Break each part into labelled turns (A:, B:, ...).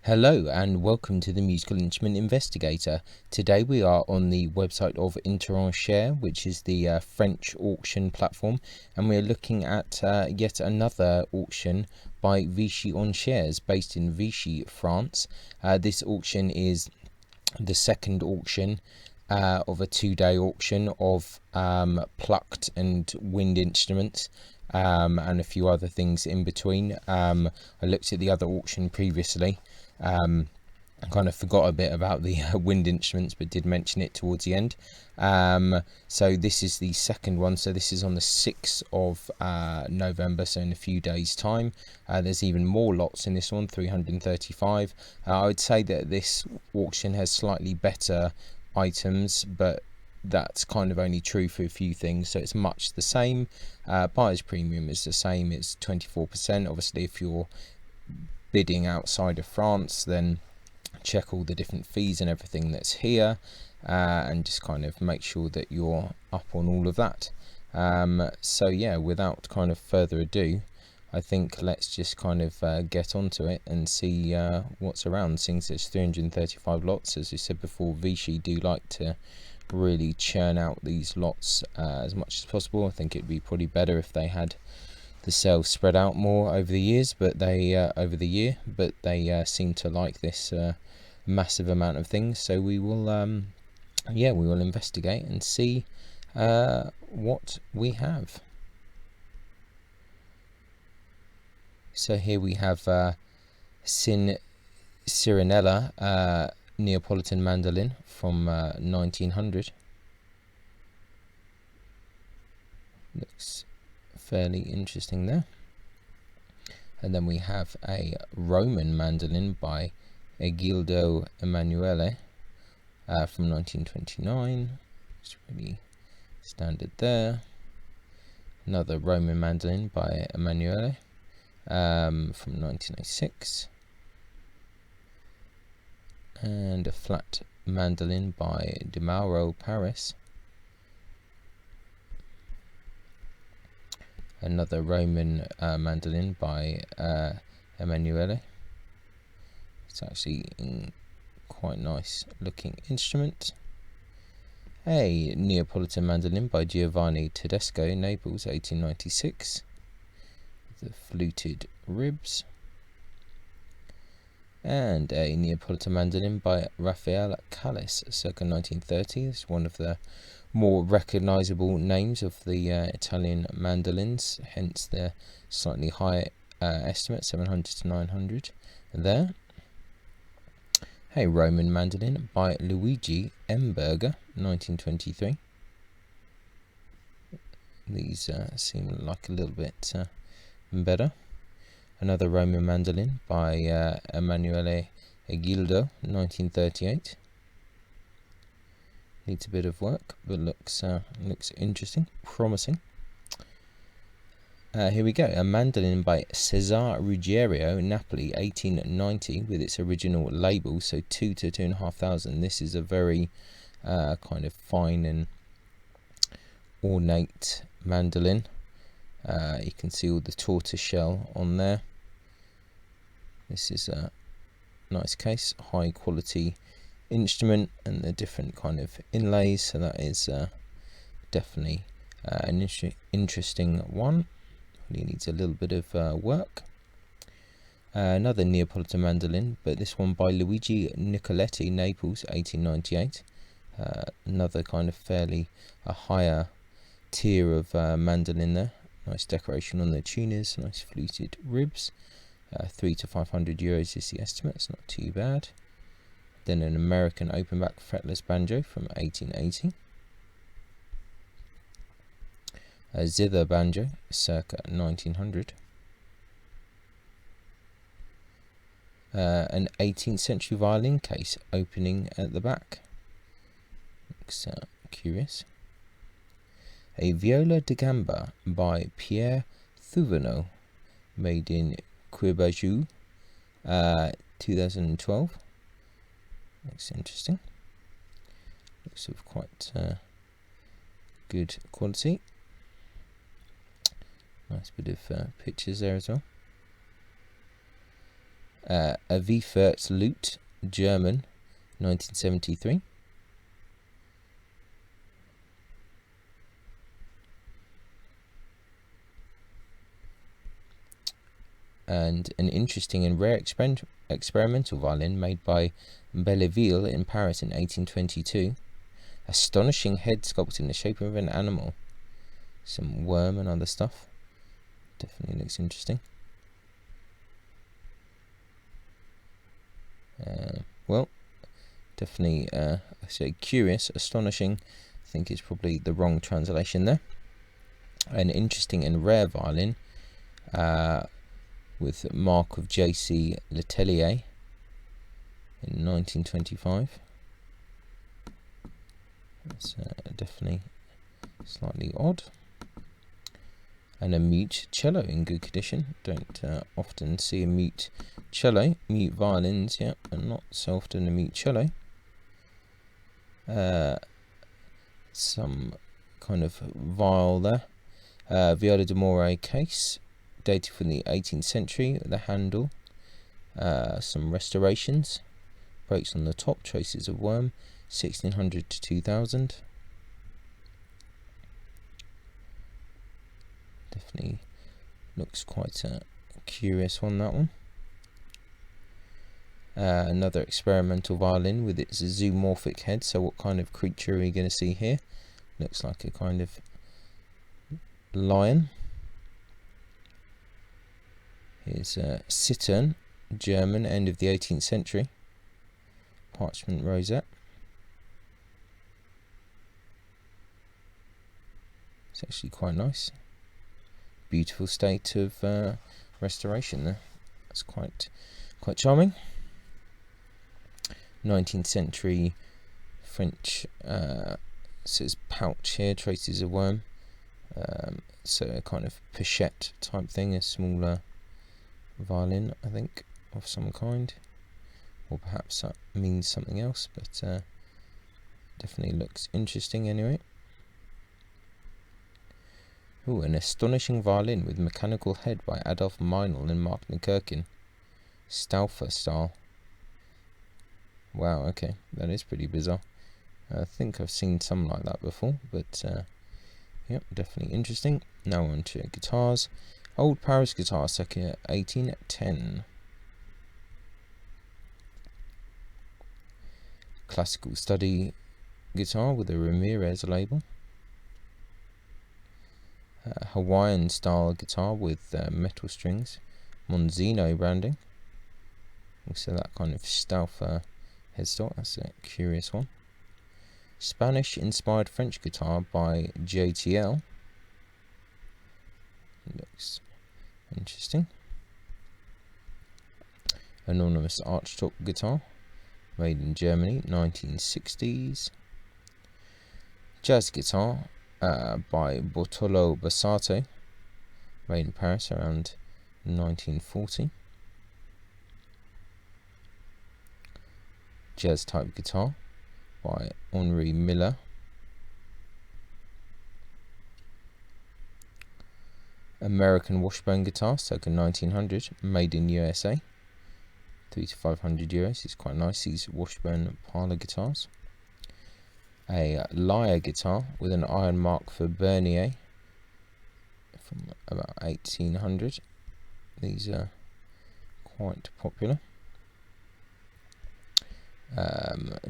A: Hello and welcome to the Musical Instrument Investigator. Today we are on the website of Encheres Auctions, which is the French auction platform, and we're looking at yet another auction by Vichy Encheres, based in Vichy, France. This auction is the second auction of a two-day auction of plucked and wind instruments. And a few other things in between. I looked at the other auction previously. I kind of forgot a bit about the wind instruments, but did mention it towards the end. So this is the second one. So this is on the 6th of November, so in a few days' time. There's even more lots in this one, 335. I would say that this auction has slightly better items, but that's kind of only true for a few things, so it's much the same. Buyer's premium is the same, it's 24%. Obviously, if you're bidding outside of France, then check all the different fees and everything that's here, and just kind of make sure that you're up on all of that. So yeah, without kind of further ado, I think let's just kind of get onto it and see what's around. Since there's 335 lots, as we said before, Vichy do like to really churn out these lots as much as possible. I think it'd be probably better if they had the sales spread out more over the years, but they seem to like this massive amount of things. So we will we will investigate and see what we have. So here we have Sirenella Neapolitan mandolin from 1900. Looks fairly interesting there. And then we have a Roman mandolin by Gildo Emanuele from 1929. It's really standard there. Another Roman mandolin by Emanuele from 1906. And a flat mandolin by De Moray, Paris. Another Roman mandolin by Emanuele. It's actually in quite nice looking instrument. A Neapolitan mandolin by Giovanni Tedesco, Naples, 1896. The fluted ribs. And a Neapolitan mandolin by Raphael Callis, circa 1930. It's one of the more recognizable names of the Italian mandolins, hence their slightly higher estimate, 700 to 900 there. A Roman mandolin by Luigi Emberger, 1923. These seem like a little bit better. Another Roman mandolin by Emanuele Gildo, 1938. Needs a bit of work, but looks interesting, promising. Here we go, a mandolin by Cesar Ruggierio, Napoli, 1890, with its original label, so 2,000 to 2,500. This is a very kind of fine and ornate mandolin. You can see all the tortoise shell on there. This is a nice case, high quality instrument, and the different kind of inlays, so that is definitely an interesting one. It needs a little bit of work. Another Neapolitan mandolin, but this one by Luigi Nicoletti, Naples, 1898. Another kind of fairly a higher tier of mandolin there. Nice decoration on the tuners, nice fluted ribs. 300 to 500 euros is the estimate, it's not too bad. Then an American open back fretless banjo from 1880. A zither banjo, circa 1900. An 18th century violin case opening at the back. Looks curious. A viola da gamba by Pierre Thouvenot, made in Quibajou, 2012. Looks interesting. Looks of quite good quality. Nice bit of pictures there as well. A V-Fert Lute, German, 1973. And an interesting and rare experimental violin made by Belleville in Paris in 1822. Astonishing head sculpted in the shape of an animal. Some worm and other stuff. Definitely looks interesting. Well, definitely, I say curious, astonishing. I think it's probably the wrong translation there. An interesting and rare violin with mark of J.C. Letellier in 1925. That's definitely slightly odd. And a mute cello in good condition. Don't often see a mute cello. Mute violins, yeah, but not so often a mute cello. Some kind of viol there. Viola De Moray case, dated from the 18th century. The handle, some restorations. Breaks on the top, traces of worm, 1600 to 2000. Definitely looks quite a curious one, that one. Another experimental violin with its zoomorphic head. So what kind of creature are we going to see here? Looks like a kind of lion. Here's Cittern, German, end of the 18th century. Parchment rosette. It's actually quite nice. Beautiful state of restoration there. That's quite charming. 19th century French, says pouch here, traces of worm. So a kind of pochette type thing, a smaller violin, I think, of some kind, or perhaps that means something else, but definitely looks interesting anyway. Ooh, an astonishing violin with mechanical head by Adolf Meinl and Mark Nikirkin. Stauffer style. Wow, okay, that is pretty bizarre. I think I've seen some like that before, but yep, definitely interesting. Now on to guitars. Old Paris guitar, circa 1810. Classical study guitar with a Ramirez label. Hawaiian style guitar with metal strings, Monzino branding. Also that kind of Stauffer headstock, that's a curious one. Spanish inspired French guitar by JTL. Looks interesting. Anonymous archtop guitar, made in Germany, 1960s. Jazz guitar by Bortolo Bassato, made in Paris around 1940. Jazz type guitar by Henri Miller. American washbone guitar, circa 1900, made in USA. 300 to 500 euros. It's quite nice, these washbone parlor guitars. A lyre guitar with an iron mark for Bernier from about 1800. These are quite popular.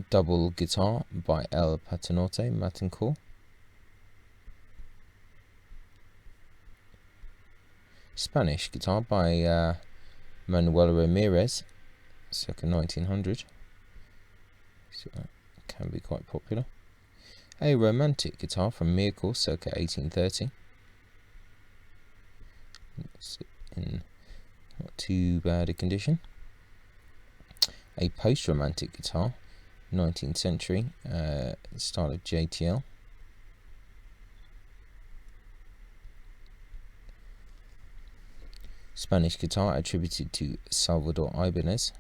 A: Double guitar by El Paternotte Matancourt. Spanish guitar by Manuel Ramirez, circa 1900. So can be quite popular. A romantic guitar from Mirko, circa 1830. It's in not too bad a condition. A post-romantic guitar, 19th century, style of JTL. Spanish guitar attributed to Salvador Ibanez.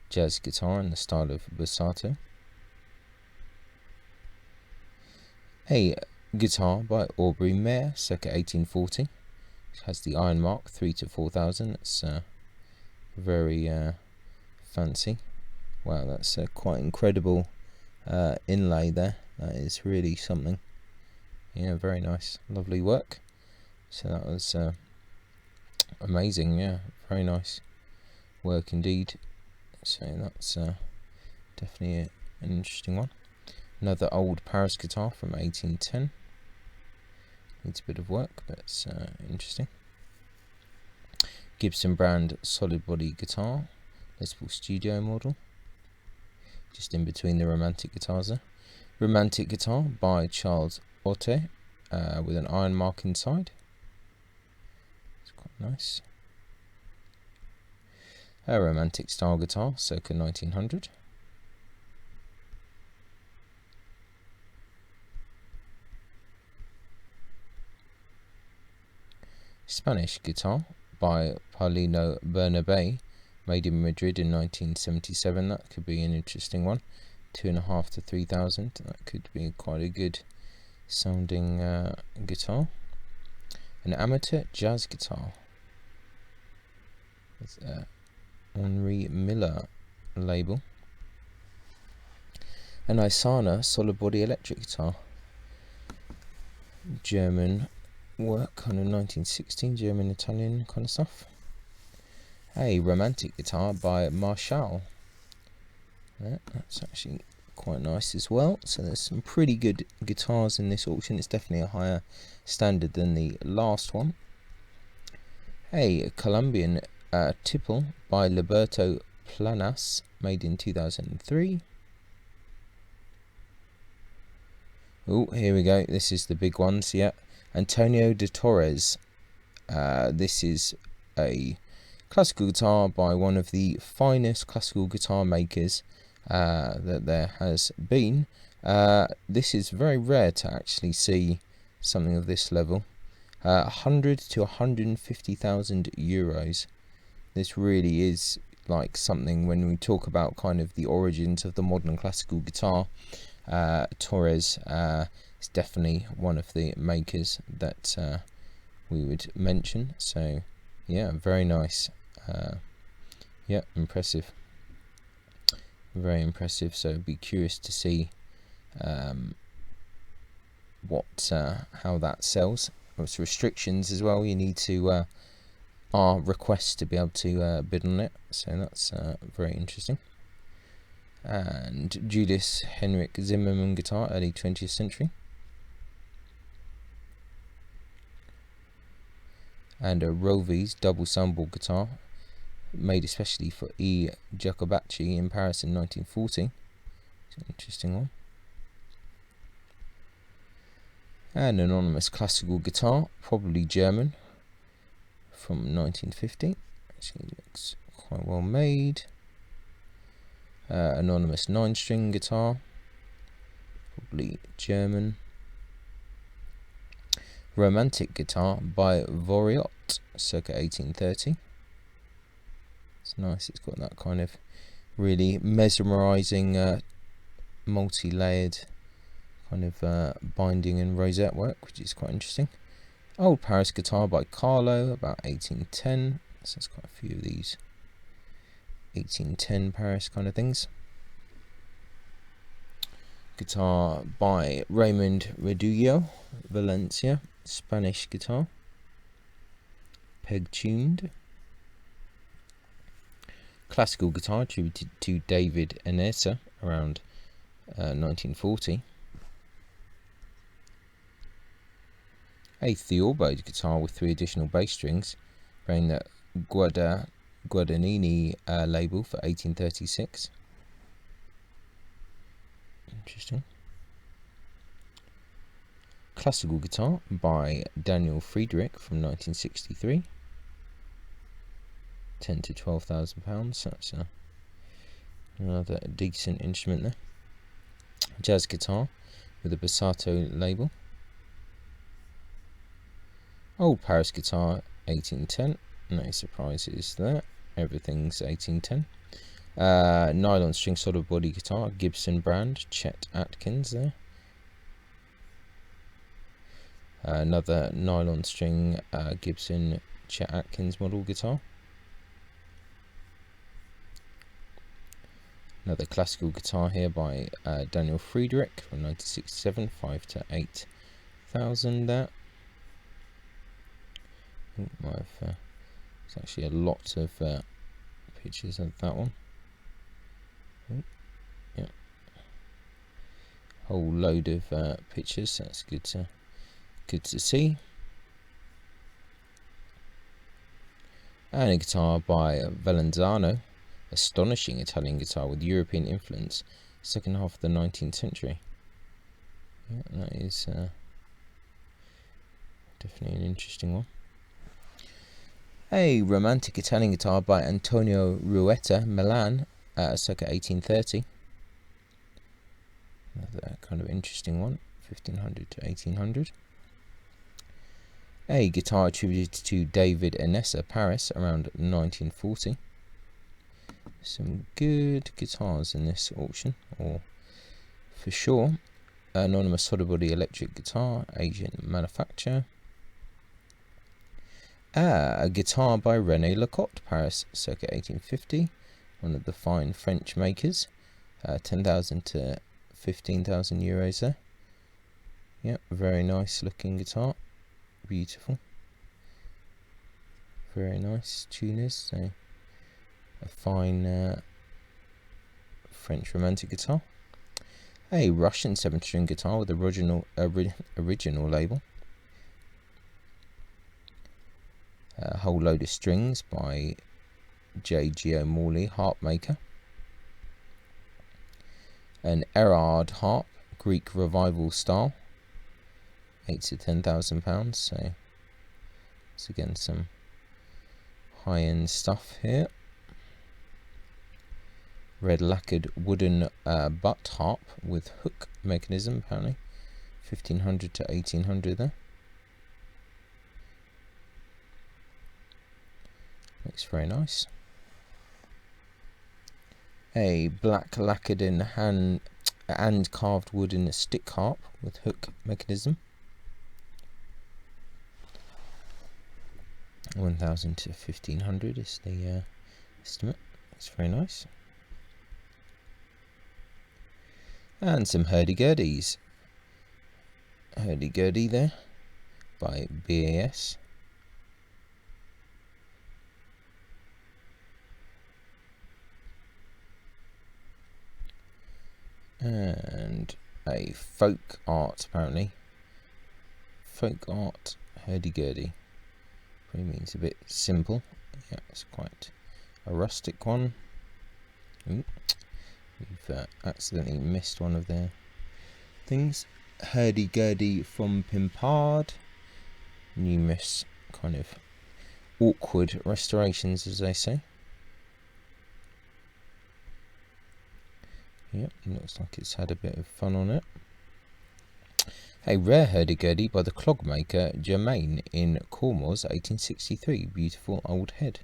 A: Jazz guitar in the style of Bassato. A guitar by Aubrey Mayer, circa 1840. It has the iron mark, 3 to 4,000. That's very fancy. Wow, that's quite incredible inlay there. That is really something. Yeah, very nice, lovely work. So that was amazing. Yeah, very nice work indeed. So that's definitely an interesting one. Another old Paris guitar from 1810. Needs a bit of work, but it's interesting. Gibson brand solid body guitar, Les Paul Studio model. Just in between the romantic guitars there. Romantic guitar by Charles Otte, with an iron mark inside. It's quite nice. A romantic style guitar, circa 1900. Spanish guitar by Paulino Bernabé, made in Madrid in 1977. That could be an interesting one. 2.5 to 3,000. That could be quite a good sounding guitar. An amateur jazz guitar. It's Henri Miller label. An Isana solid body electric guitar. German work, kind of 1916, German Italian kind of stuff. A romantic guitar by Marshall. Yeah, that's actually quite nice as well. So there's some pretty good guitars in this auction. It's definitely a higher standard than the last one. A Colombian tipple by Liberto Planas, made in 2003. Oh, here we go. This is the big ones. Yeah, Antonio de Torres. This is a classical guitar by one of the finest classical guitar makers that there has been. This is very rare to actually see something of this level. 100 to 150,000 euros. This really is like something when we talk about kind of the origins of the modern classical guitar. Torres is definitely one of the makers that we would mention. So yeah, very nice. Yeah, impressive, very impressive. So be curious to see what how that sells. There's restrictions as well. You need to our request to be able to bid on it. So that's very interesting. And Julius Henrik Zimmerman guitar, early 20th century. And a Rovi's double soundboard guitar, made especially for E. Giacobacci in Paris in 1940. It's an interesting one. An anonymous classical guitar, probably German, from 1950. Actually looks quite well made. Anonymous 9-string guitar, probably German. Romantic guitar by Voriot, circa 1830. It's nice, it's got that kind of really mesmerizing multi-layered kind of binding and rosette work, which is quite interesting. Old Paris guitar by Carlo, about 1810. So there's quite a few of these 1810 Paris kind of things. Guitar by Raymond Ruggierio, Valencia, Spanish guitar, peg tuned. Classical guitar attributed to David Encheres around 1940. A Theorbode guitar with 3 additional bass strings, bearing the Guadagnini label for 1836. Interesting. Classical guitar by Daniel Friedrich from 1963. 10 to 12,000 pounds. That's another decent instrument there. Jazz guitar with a Bassato label. Old Paris guitar, 1810. No surprises there. Everything's 1810. Nylon string solid body guitar, Gibson brand, Chet Atkins there. Another nylon string Gibson Chet Atkins model guitar. Another classical guitar here by Daniel Friedrich from 1967, 5 to 8,000 there. There's actually a lot of pictures of that one. Yeah, whole load of pictures. That's good to see. And a guitar by Valenzano, astonishing Italian guitar with European influence, second half of the 19th century. Yeah, that is definitely an interesting one. A romantic Italian guitar by Antonio Ruetta, Milan, circa 1830. Another kind of interesting one, 1500 to 1800. A guitar attributed to David Enessa, Paris, around 1940. Some good guitars in this auction, or for sure. Anonymous hollow body electric guitar, Asian manufacturer. A guitar by René Lecoq, Paris, circa 1850. One of the fine French makers. 10,000 to 15,000 euros there. Yep, very nice looking guitar. Beautiful. Very nice tuners. So a fine French romantic guitar. A Russian 7-string guitar with original label. A whole load of strings by J. Geo Morley, harp maker. An Erard harp, Greek revival style, 8 to 10,000 pounds. So it's again some high-end stuff here. Red lacquered wooden butt harp with hook mechanism, apparently 1500 to 1800 there. Looks very nice. A black lacquered in hand and carved wooden stick harp with hook mechanism, 1,000 to 1,500 is the estimate. It's very nice. And some hurdy-gurdies. Hurdy-gurdy there by BAS. And a folk art, apparently. Folk art hurdy-gurdy. Probably means a bit simple. Yeah, it's quite a rustic one. Ooh. We've accidentally missed one of their things. Hurdy-gurdy from Pimpard. Numerous kind of awkward restorations, as they say. Yep, looks like it's had a bit of fun on it. A rare hurdy-gurdy by the clogmaker Germain in Cornwall's 1863. Beautiful old head.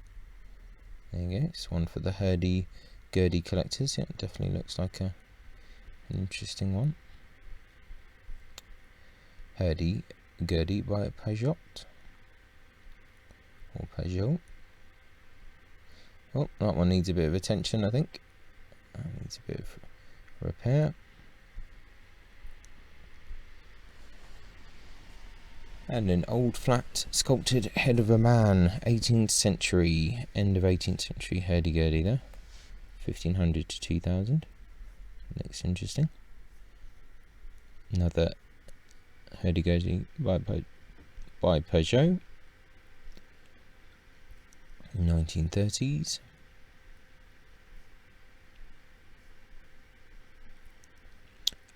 A: There you go. It's one for the hurdy-gurdy collectors. Yeah, definitely looks like an interesting one. Hurdy-gurdy by Peugeot. Or Peugeot. Oh, that one needs a bit of attention, I think. That needs a bit of repair. And an old flat sculpted head of a man, 18th century, end of 18th century hurdy-gurdy there, 1,500 to 2,000. Looks interesting. Another hurdy-gurdy by Peugeot, 1930s.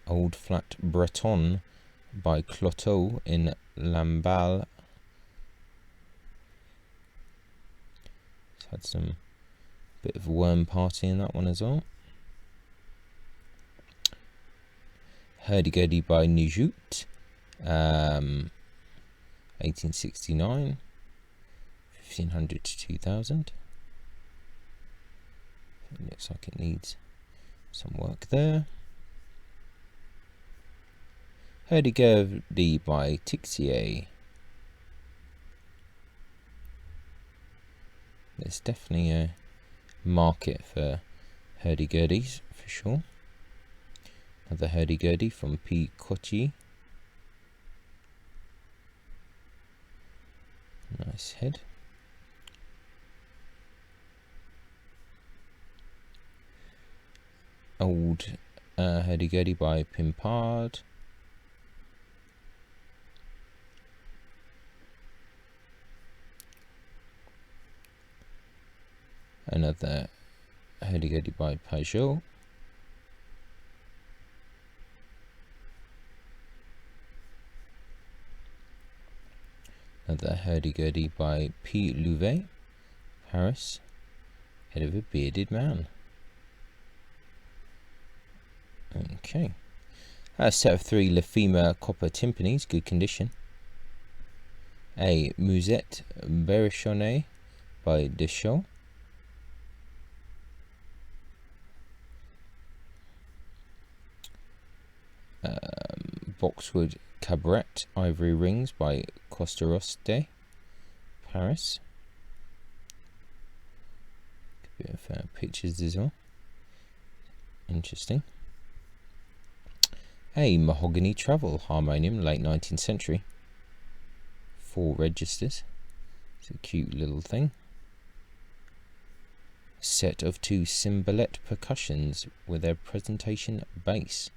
A: Old flat Breton by Cloteau in Lamballe. It's had some bit of worm party in that one as well. Hurdy-gurdy by Nijout, 1869, 1,500 to 2,000. It looks like it needs some work there. Hurdy-Gurdy by Tixier. There's definitely a market for hurdy-gurdies, for sure. Another hurdy-gurdy from P. Cochi. Nice head. Old hurdy-gurdy by Pimpard. Another hurdy-gurdy by Pajot. Another hurdy-gurdy by P. Louvet, Paris. Head of a bearded man. Okay. A set of 3 Lafima copper timpanis, good condition. A Musette Baritone by Deschaux. Boxwood Cabaret ivory rings by Costaroste, Paris. A bit of pictures as well. Interesting. A mahogany travel harmonium, late 19th century. 4 registers. It's a cute little thing. Set of 2 cymbalette percussions with their presentation bass.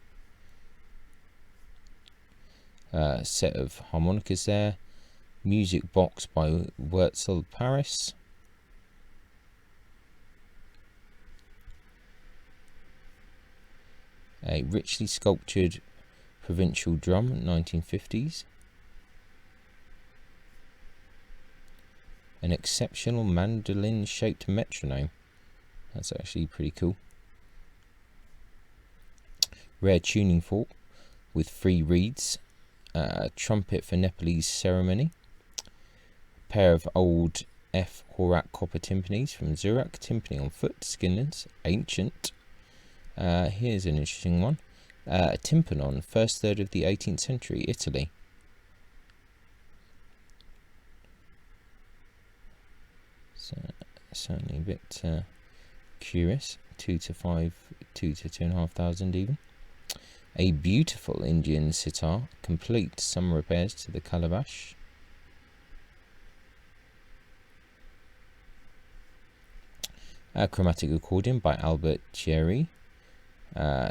A: Set of harmonicas there. Music box by Wurzel, Paris. A richly sculptured provincial drum, 1950s. An exceptional mandolin shaped metronome. That's actually pretty cool. Rare tuning fork with 3 reeds. Trumpet for Napoli's ceremony. Pair of old F. Horak copper timpanis from Zurich. Timpani on foot, skinless, ancient. Here's an interesting one. Tympanon, first third of the 18th century, Italy. So, certainly a bit curious. 2 to 2,500 even. A beautiful Indian sitar, complete, some repairs to the calabash. A chromatic accordion by Albert Chieri.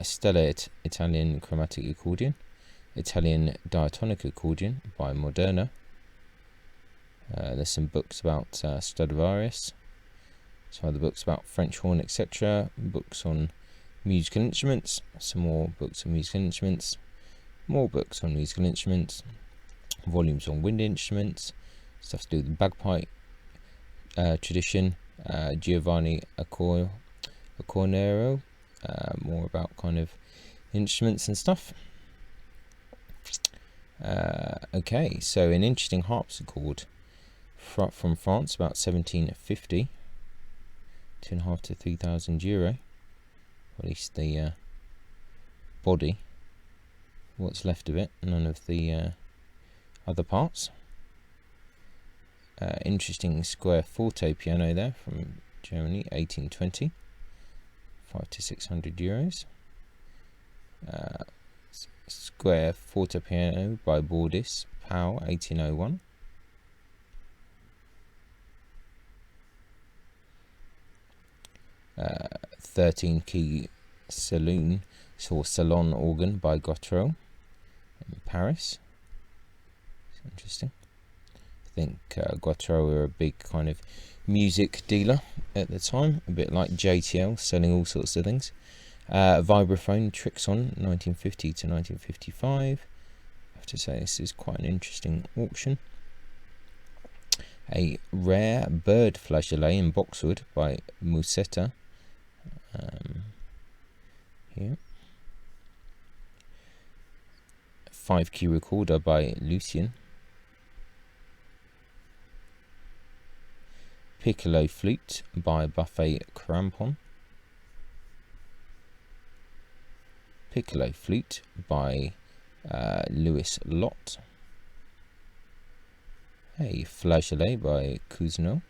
A: Stellar Italian chromatic accordion. Italian diatonic accordion by Moderna. There's some books about Stradivarius. Some other books about French horn, etc. Books on musical instruments. Some more books on musical instruments. More books on musical instruments. Volumes on wind instruments. Stuff to do with the bagpipe tradition. Giovanni Accornero. More about kind of instruments and stuff. Okay, so an interesting harpsichord from France, about 1750. 2.5 to 3,000 euro. Or at least the body. What's left of it, none of the other parts. Interesting square forte piano there from Germany, 1820. 5 to 600 euros. Square forte piano by Bordis, Pau, 1801. Uh, 13-key salon organ by Gautreau in Paris. It's interesting. I think Gautreau were a big kind of music dealer at the time, a bit like JTL, selling all sorts of things. Vibraphone Trixon, 1950 to 1955. I have to say this is quite an interesting auction. A rare bird flageolet in boxwood by Musetta. Here. 5-key recorder by Lucien. Piccolo flute by Buffet Crampon. Piccolo flute by Louis Lott. A Flageolet by Cousineau.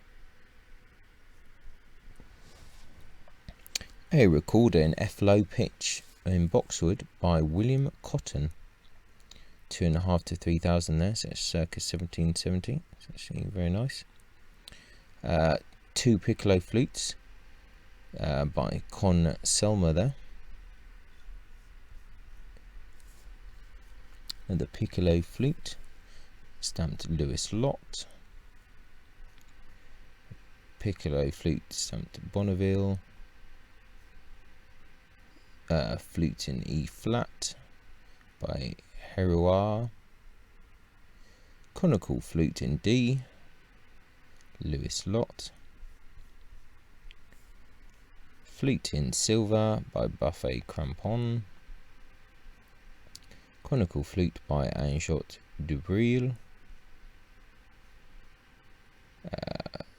A: A recorder in F low pitch in boxwood by William Cotton. 2.5 to 3,000 there, so it's circa 1770. It's actually very nice. 2 piccolo flutes by Con Selmer there. And the piccolo flute, stamped Louis Lott. Piccolo flute, stamped Bonneville. Flute in E flat by Herouard. Conical flute in D, Louis Lott. Flute in silver by Buffet Crampon. Conical flute by Anjot Dubril.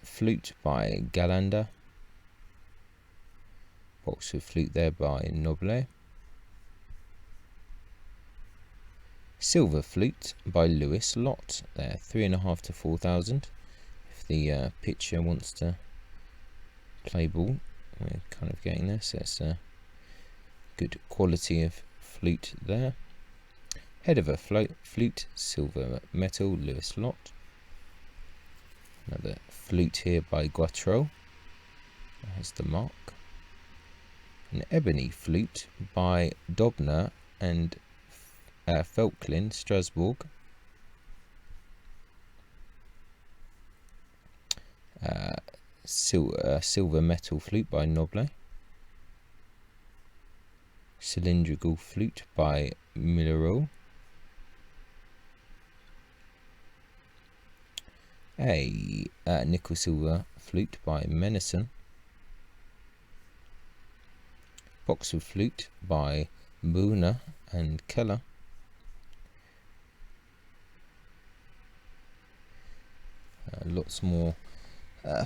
A: Flute by Galander. Boxwood flute there by Noblet. Silver flute by Louis Lott there, 3.5 to 4,000. If the pitcher wants to play ball, we're kind of getting there, so it's a good quality of flute there. Head of a flute, silver metal, Louis Lott. Another flute here by Guatreau, that has the mark. An ebony flute by Dobner and Felklin, Strasbourg. Silver metal flute by Noblet. Cylindrical flute by Millereau. A nickel silver flute by Menison. Boxwood flute by Booner and Keller. Lots more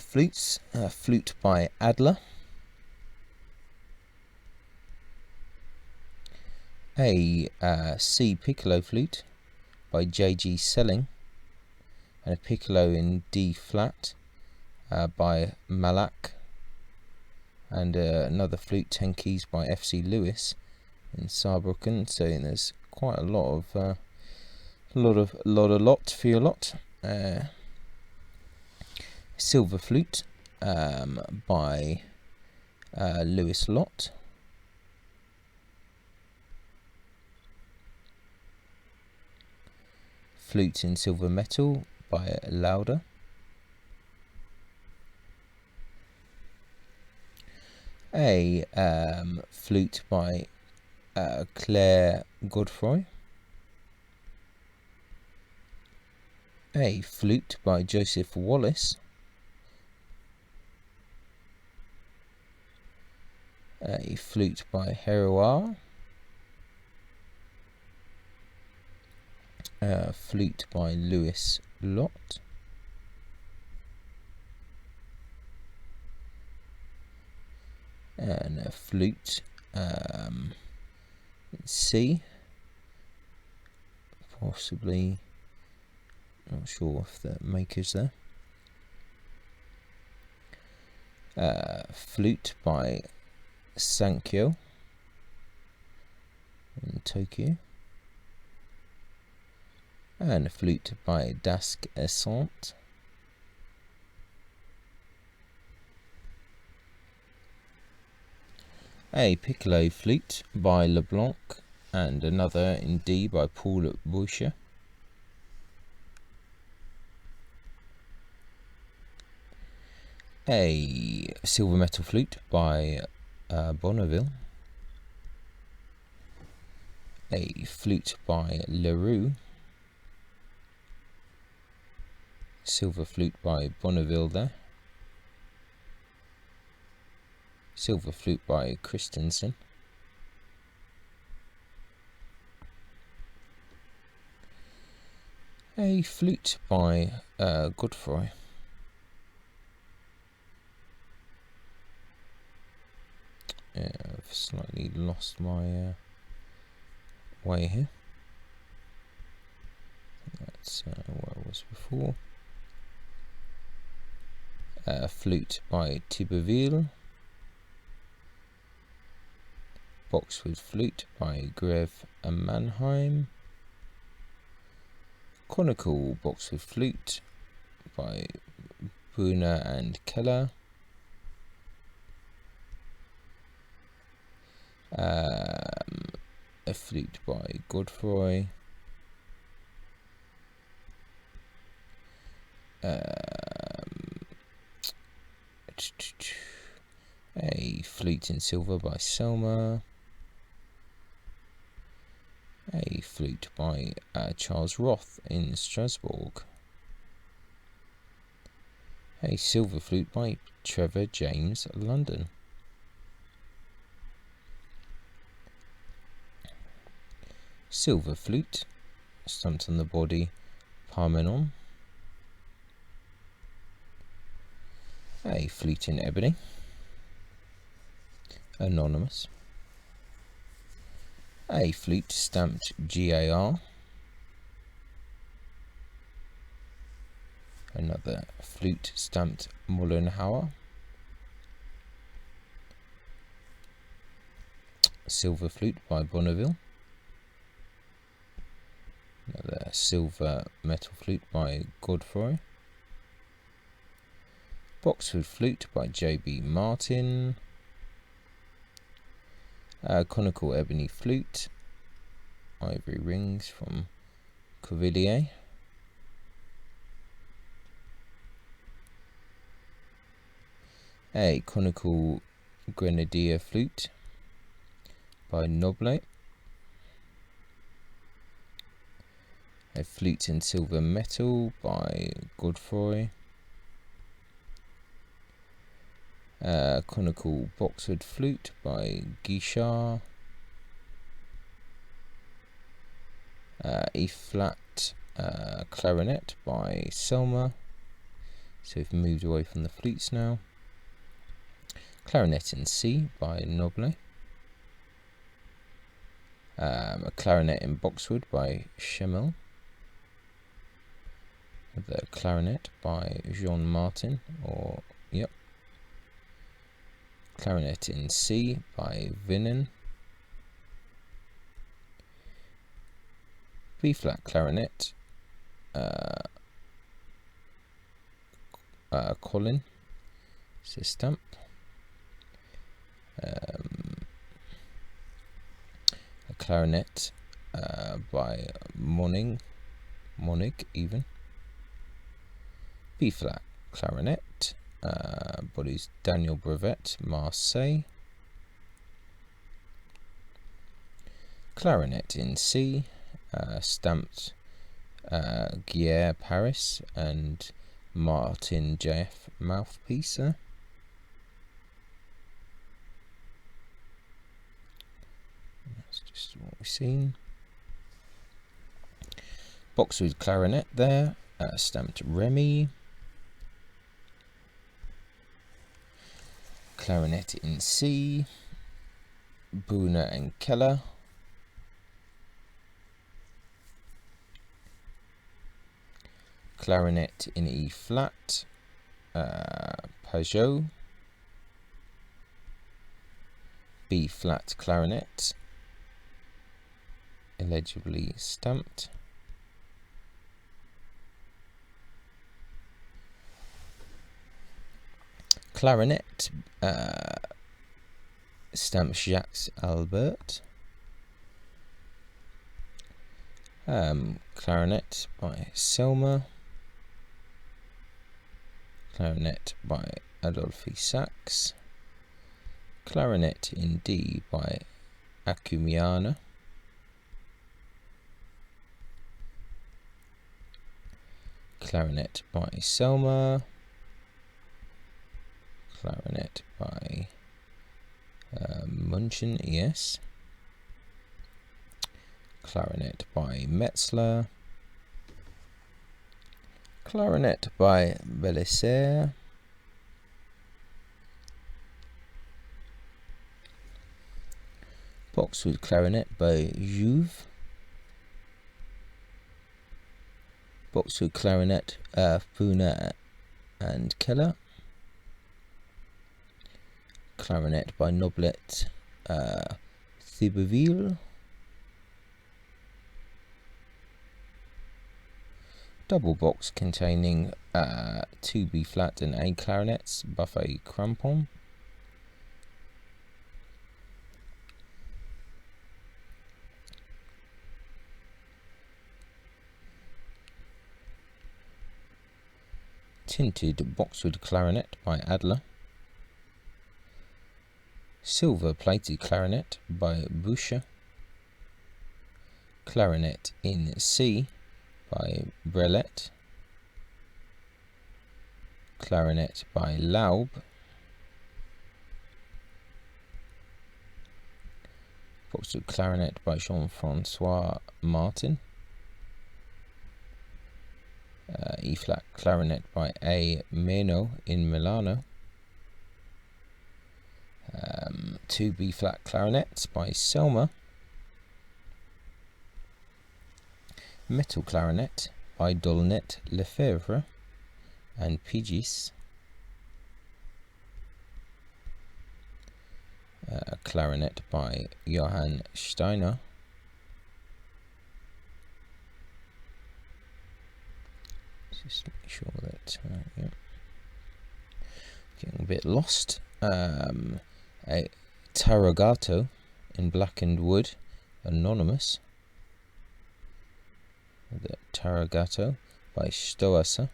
A: flutes. Flute by Adler. A C piccolo flute by J.G. Selling. And a piccolo in D flat by Malak. And another flute, 10 keys by F.C. Lewis in Saarbrücken. So there's quite a lot of lot for your lot. Silver flute by Louis Lott. Flute in silver metal by Lauder. A flute by Claire Godefroy. A flute by Joseph Wallace. A flute by Herouard. A flute by Louis Lott. And a flute C, possibly, not sure if the maker's there. Flute by Sankyo in Tokyo. And a flute by Dasque Essant. A piccolo flute by Leblanc, and another in D by Paul Boucher. A silver metal flute by Bonneville. A flute by Leroux. Silver flute by Bonneville there. Silver flute by Christensen. A flute by Godefroy. I've slightly lost my way here. where I was before. Flute by Tiberville. Boxwood Flute by Greve and Mannheim. Conical Boxwood Flute by Brunner and Keller. A flute by Godfroy. A flute in silver by Selma. A flute by Charles Roth in Strasbourg. A silver flute by Trevor James, London. Silver flute, stamped on the body, Parmenon. A flute in ebony, anonymous. A flute stamped GAR. Another flute stamped Mollenhauer. Silver flute by Bonneville. Another silver metal flute by Godfroy. Boxwood flute by J.B. Martin. Conical ebony flute, ivory rings from Cuvelier. A conical grenadier flute by Noble. A flute in silver metal by Godfroy. Conical boxwood flute by Guichard. E flat clarinet by Selma. So we've moved away from the flutes now. Clarinet in C by Noble. A clarinet in boxwood by Schemmel. The clarinet by Jean Martin, or yep. Clarinet in C by Vinnen. B flat clarinet, Colin, it's a stamp. A clarinet by Monig even. B flat clarinet, bodies Daniel Brevet, Marseille. Clarinet in C, stamped Guerre Paris and Martin JF mouthpiece. That's just what we've seen. Boxwood clarinet there, stamped Remy. Clarinet in C, Brunner and Keller. Clarinet in E flat, Peugeot. B flat clarinet, illegibly stamped. Clarinet, stamped Jacques Albert. Clarinet by Selma. Clarinet by Adolphe Sax. Clarinet in D by Acumiana. Clarinet by Selma. Clarinet by Munchen, yes. Clarinet by Metzler. Clarinet by Bellisaire. Boxwood clarinet by Jouve. boxwood clarinet, Funa and Keller. Clarinet by Noblet, Thibouville. Double box containing 2 B flat and A clarinets, Buffet Crampon. Tinted boxwood clarinet by Adler. Silver plated clarinet by Boucher. Clarinet in C by Brelet. Clarinet by Laub. Boxwood clarinet by Jean-Francois Martin. E-flat clarinet by A. Meno in Milano. 2 B-flat clarinets by Selma. Metal clarinet by Dolnet Lefebvre and Pigis. Clarinet by Johann Steiner. Just make sure that yeah. Getting a bit lost. A Taragato in blackened wood, anonymous. The Taragato by Stoassa.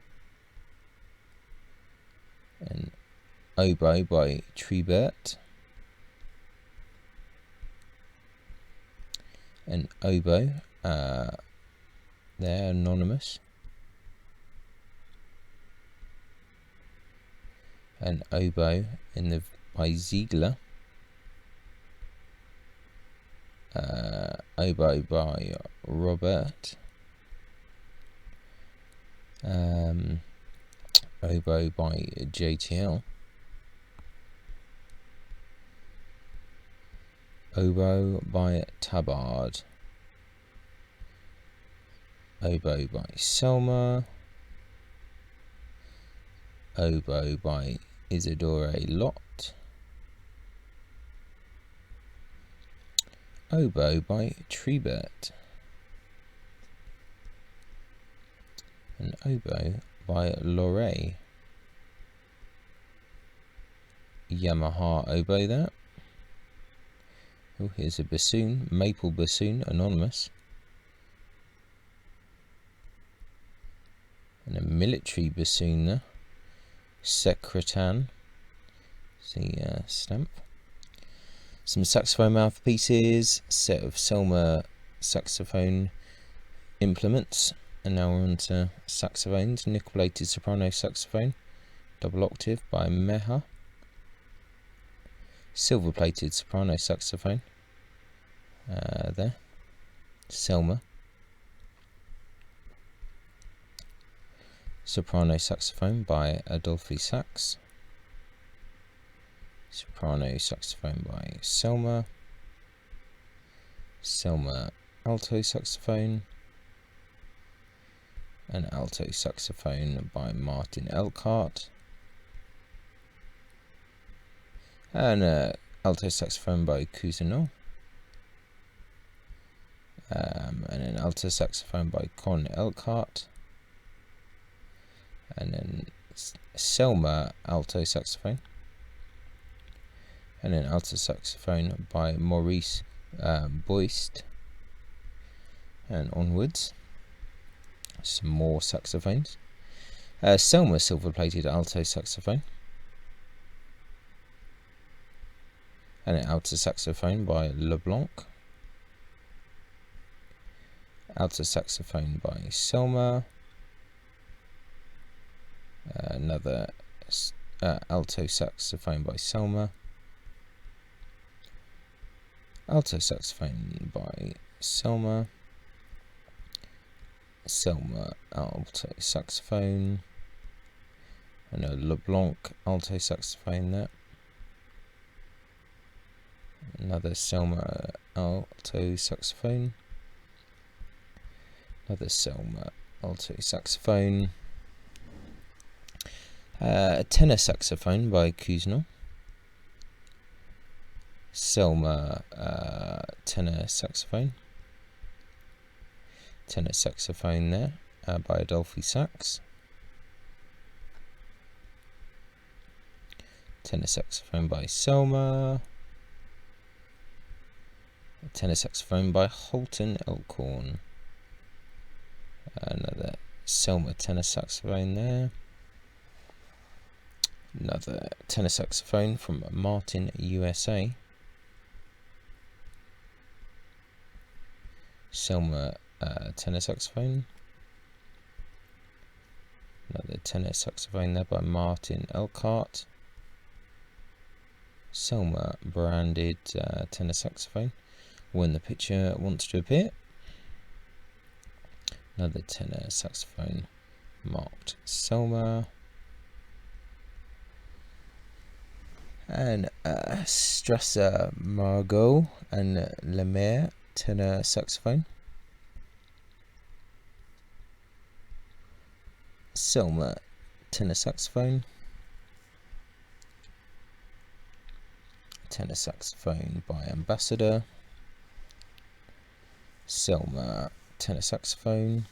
A: An oboe by Tribert. An oboe, there, anonymous. An oboe in the by Ziegler. Oboe by Robert. Oboe by JTL. Oboe by Tabard. Oboe by Selma. Oboe by Isidore Lott. Oboe by Tribert. An oboe by Lorey. Yamaha oboe there. Oh, here's a bassoon, maple bassoon, anonymous. And a military bassoon there. Secretan. See stamp. Some saxophone mouthpieces, set of Selma saxophone implements, and now we're on to saxophones. Nickel-plated soprano saxophone, double octave by Meha. Silver-plated soprano saxophone, there, Selma. Soprano saxophone by Adolphe Sax. Soprano saxophone by Selma. Selma alto saxophone. An alto saxophone by Martin Elkhart. And an alto saxophone by Cousineau. And an alto saxophone by Con Elkhart. And then Selma alto saxophone. And an alto saxophone by Maurice Boist. And onwards, some more saxophones. Selma silver-plated alto saxophone. And an alto saxophone by LeBlanc. Alto saxophone by Selma. Another alto saxophone by Selma. Alto saxophone by Selma. Selma alto saxophone. And a LeBlanc alto saxophone there. Another Selma alto saxophone. Another Selma alto saxophone, tenor saxophone by Kuznel, Selma tenor saxophone there by Adolphe Sax, tenor saxophone by Selma, tenor saxophone by Holton Elkhorn, another Selma tenor saxophone there, another tenor saxophone from Martin USA, Selma tenor saxophone, another tenor saxophone there by Martin Elkhart, Selma branded tenor saxophone when the picture wants to appear, another tenor saxophone marked Selma, and Strasser Margot and Lemaire tenor saxophone, Selma tenor saxophone, tenor saxophone by Ambassador, Selma tenor saxophone,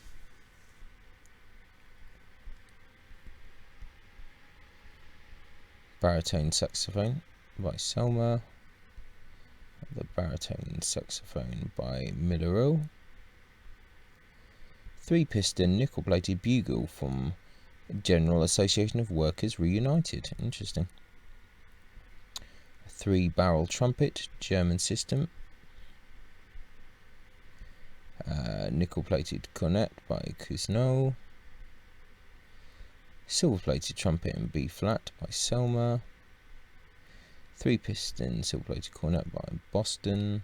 A: baritone saxophone by Selma, the baritone saxophone by Millereau, 3-piston nickel-plated bugle from General Association of Workers Reunited. Interesting. 3-barrel trumpet, German system. Nickel-plated cornet by Kuznel. Silver-plated trumpet in B-flat by Selma. 3-piston silver-plated cornet by Boston.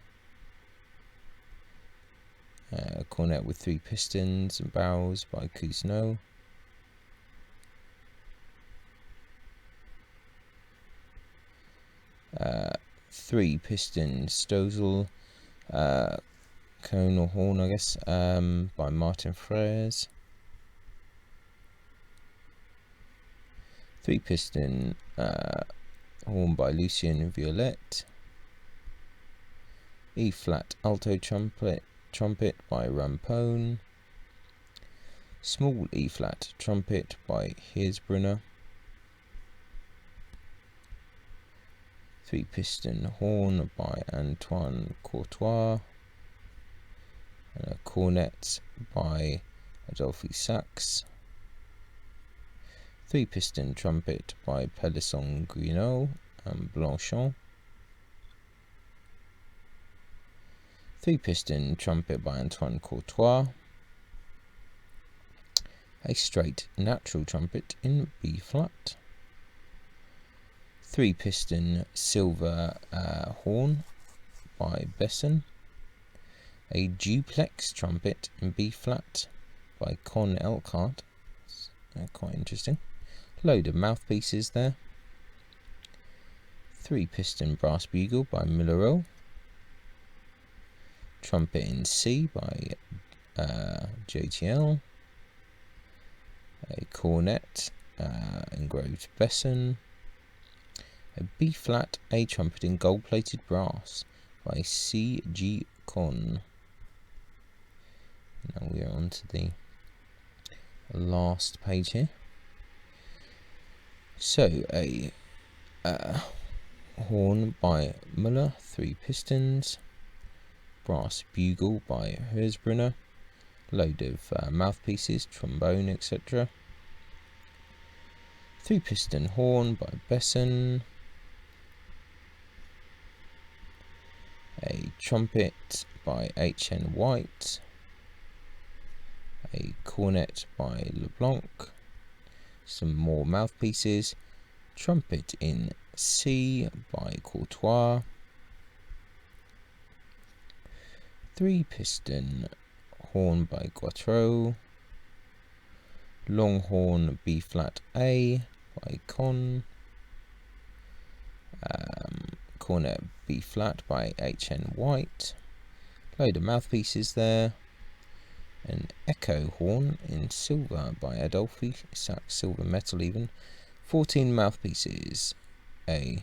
A: Cornet with 3 pistons and barrels by Kuznel. Three-piston Stossel cone or horn, I guess, by Martin Frères. 3-piston horn by Lucien Violette. E-flat alto trumpet by Rampone. Small E-flat trumpet by Hirsbrunner. 3-piston horn by Antoine Courtois. And a cornet by Adolphe Sax. 3-piston trumpet by Pélisson Guinaud and Blanchon. 3-piston trumpet by Antoine Courtois. A straight natural trumpet in B-flat. 3-piston silver horn by Besson. A duplex trumpet in B-flat by Con Elkhart. Quite interesting. Load of mouthpieces there. 3-piston brass bugle by Millereau. Trumpet in C by JTL. A cornet engraved Besson. A B-flat A trumpet in gold-plated brass by C.G. Con. Now we are on to the last page here. So a horn by Muller, 3 pistons. Brass bugle by Hirsbrunner. Load of mouthpieces, trombone, etc. 3-piston horn by Besson. A trumpet by H.N. White. A cornet by LeBlanc. Some more mouthpieces. Trumpet in C by Courtois. 3-piston horn by Guatreau. Long horn B-flat A by Con. Cornet B-flat by H.N. White. Load of mouthpieces there. An echo horn in silver by Adolphi, sax silver metal even. 14 mouthpieces. A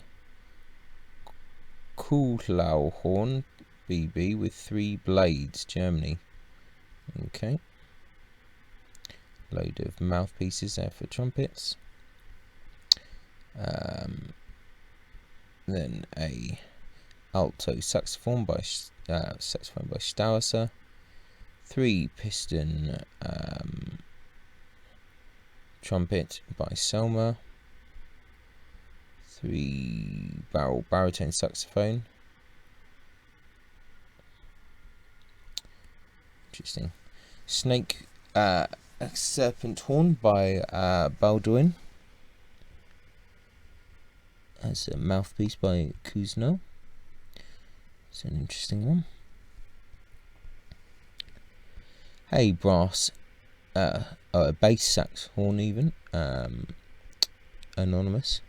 A: Kuhlau horn BB with 3 blades, Germany. Okay. Load of mouthpieces there for trumpets. Then a alto saxophone by Stauser. 3 piston trumpet by Selmer. 3 barrel baritone saxophone. Interesting. Snake Serpent Horn by Balduin. As a mouthpiece by Kuzno. It's an interesting one. Hey, brass, a bass sax horn even, anonymous.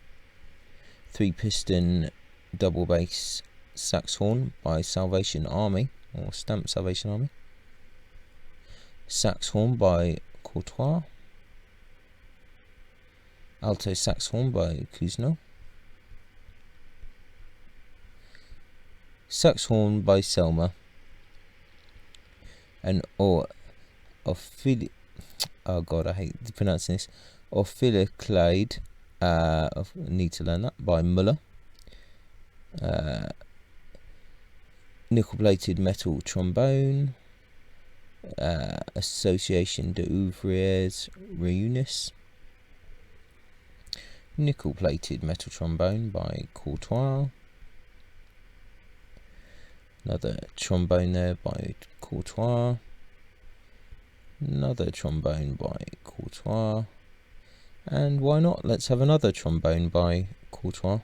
A: 3 piston double bass sax horn by Salvation Army, or Stamp Salvation Army. Sax horn by Courtois. Alto sax horn by Kuzno. Sax horn by Selmer. And oh god, I hate pronouncing this. Ophiliclade, need to learn that, by Muller. Nickel-plated metal trombone. Association de Ouvriers Réunis. Nickel-plated metal trombone by Courtois. Another trombone there by Courtois. Another trombone by Courtois. And why not? Let's have another trombone by Courtois.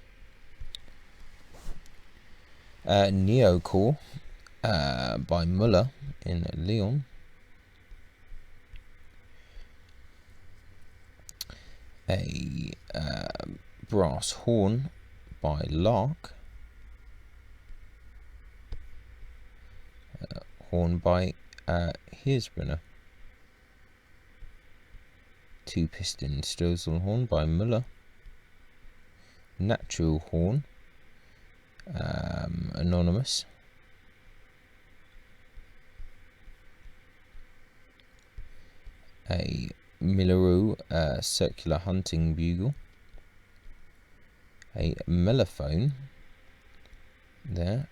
A: Neocore by Muller in Lyon. A brass horn by Lark. Horn by Hirsbrenner. 2 piston Stößel horn by Muller. Natural horn, anonymous. A Milleru circular hunting bugle. A mellophone there,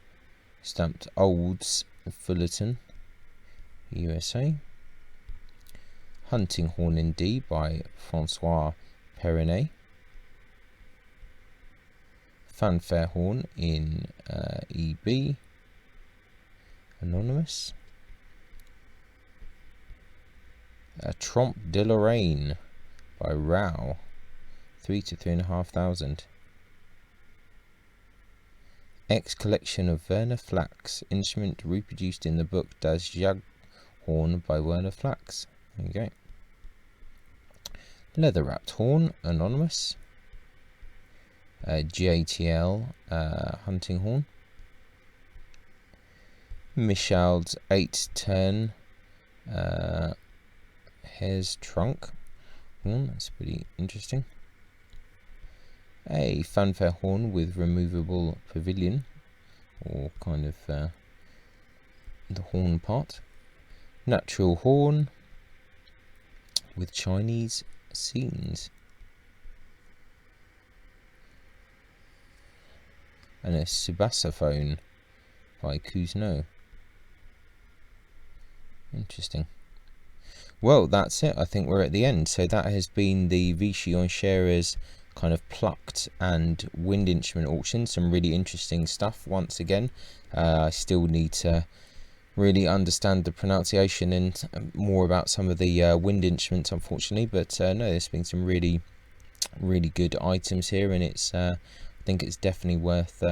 A: stamped Olds Fullerton, USA. Hunting horn in D by Francois Perrinet. Fanfare horn in EB, anonymous. A Trompe de Lorraine by Rao, 3 to 3,500. X collection of Werner Flax, instrument reproduced in the book Das Jag horn by Werner Flax. There you go. Leather wrapped horn, anonymous. JTL hunting horn. Michal's 8-turn hare's trunk horn, that's pretty interesting. A fanfare horn with removable pavilion, or kind of the horn part. Natural horn with Chinese scenes. And a Subassophone by Kuzno. Interesting. Well, that's it. I think we're at the end. So that has been the Vichy Encheres kind of plucked and wind instrument auction. Some really interesting stuff. Once again, I still need to really understand the pronunciation and more about some of the wind instruments, unfortunately. But no, there's been some really good items here, and it's I think it's definitely worth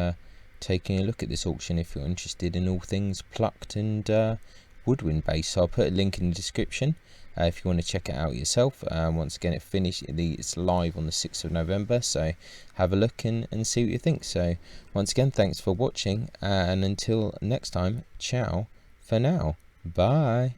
A: taking a look at this auction if you're interested in all things plucked and woodwind based. So I'll put a link in the description if you want to check it out yourself. Once again, it's live on the 6th of November, so have a look and see what you think. So once again, thanks for watching, and until next time, ciao for now. Bye.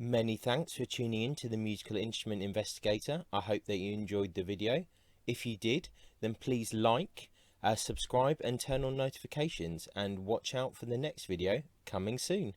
A: Many thanks for tuning in to the Musical Instrument Investigator. I hope that you enjoyed the video. If you did, then please like, subscribe and turn on notifications, and watch out for the next video coming soon.